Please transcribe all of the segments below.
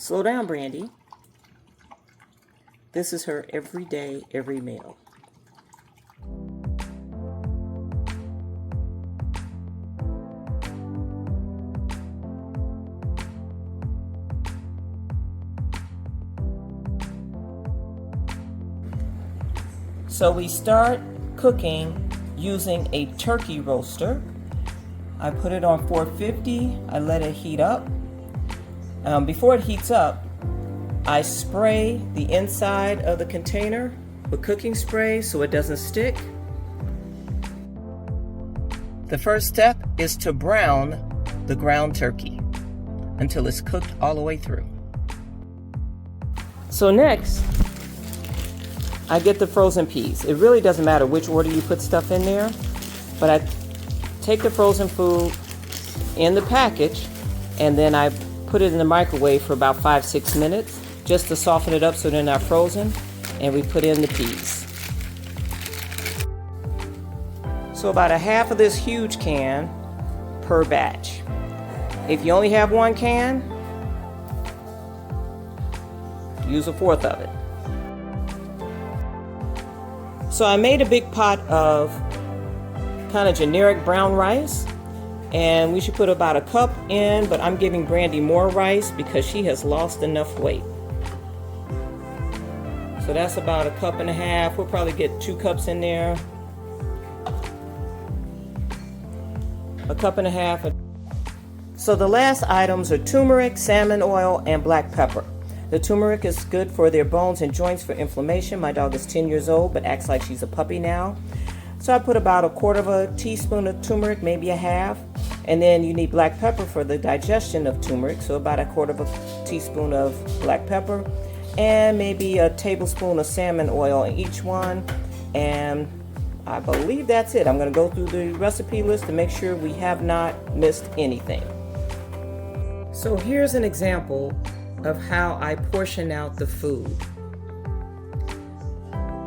Slow down, Brandy. This is her every day, every meal. So we start cooking using a turkey roaster. I put it on 450. I let it heat up. Before it heats up, I spray the inside of the container with cooking spray so it doesn't stick. The first step is to brown the ground turkey until it's cooked all the way through. So next, I get the frozen peas. It really doesn't matter which order you put stuff in there, but I take the frozen food in the package and then I put it in the microwave for about 5-6 minutes just to soften it up so they're not frozen, and we put in the peas. So about a half of this huge can per batch. If you only have one can, use a fourth of it. So I made a big pot of kind of generic brown rice, and we should put about a cup in, but I'm giving Brandy more rice because she has lost enough weight. So that's about a cup and a half. We'll probably get 2 cups in there. A cup and a half. So the last items are turmeric, salmon oil, and black pepper. The turmeric is good for their bones and joints for inflammation. My dog is 10 years old, but acts like she's a puppy now. So I put about 1/4 teaspoon of turmeric, maybe a half. And then you need black pepper for the digestion of turmeric. So about 1/4 teaspoon of black pepper. And maybe a tablespoon of salmon oil in each one. And I believe that's it. I'm going to go through the recipe list to make sure we have not missed anything. So here's an example of how I portion out the food.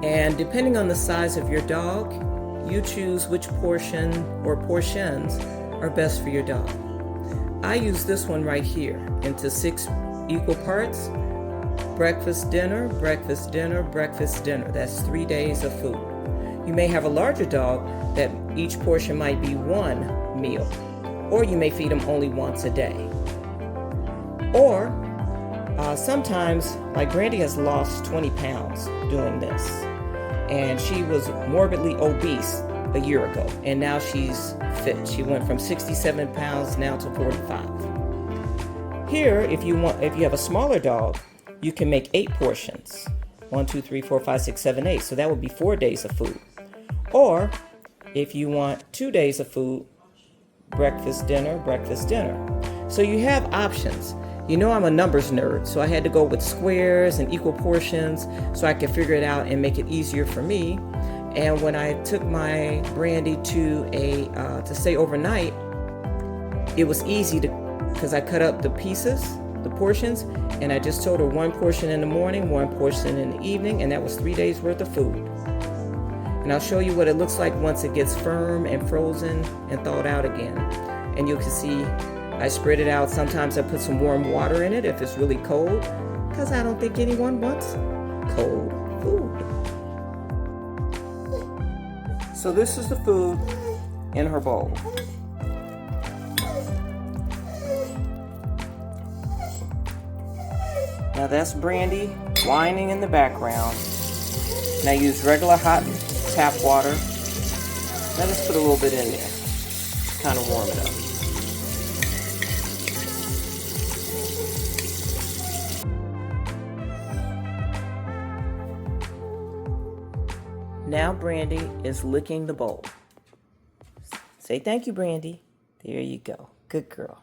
And depending on the size of your dog, you choose which portion or portions are best for your dog. I use this one right here into 6 equal parts. Breakfast, dinner, breakfast, dinner, breakfast, dinner. That's 3 days of food. You may have a larger dog that each portion might be 1 meal, or you may feed them only once a day. Or sometimes, like Brandy has lost 20 pounds doing this, and she was morbidly obese a year ago, and now she's fit. She went from 67 pounds now to 45. Here, if you have a smaller dog, you can make 8 portions. 1, 2, 3, 4, 5, 6, 7, 8. So that would be 4 days of food. Or if you want 2 days of food, breakfast, dinner, breakfast, dinner. So you have options. You know I'm a numbers nerd, so I had to go with squares and equal portions so I could figure it out and make it easier for me. And when I took my Brandy to stay overnight, it was easy because I cut up the pieces, the portions, and I just told her 1 portion in the morning, 1 portion in the evening, and that was 3 days worth of food. And I'll show you what it looks like once it gets firm and frozen and thawed out again. And you can see I spread it out. Sometimes I put some warm water in it if it's really cold, because I don't think anyone wants cold food. So this is the food in her bowl. Now that's Brandy whining in the background. And I use regular hot tap water. Now let's put a little bit in there. Kind of warm it up. Now Brandy is licking the bowl. Say thank you, Brandy. There you go. Good girl.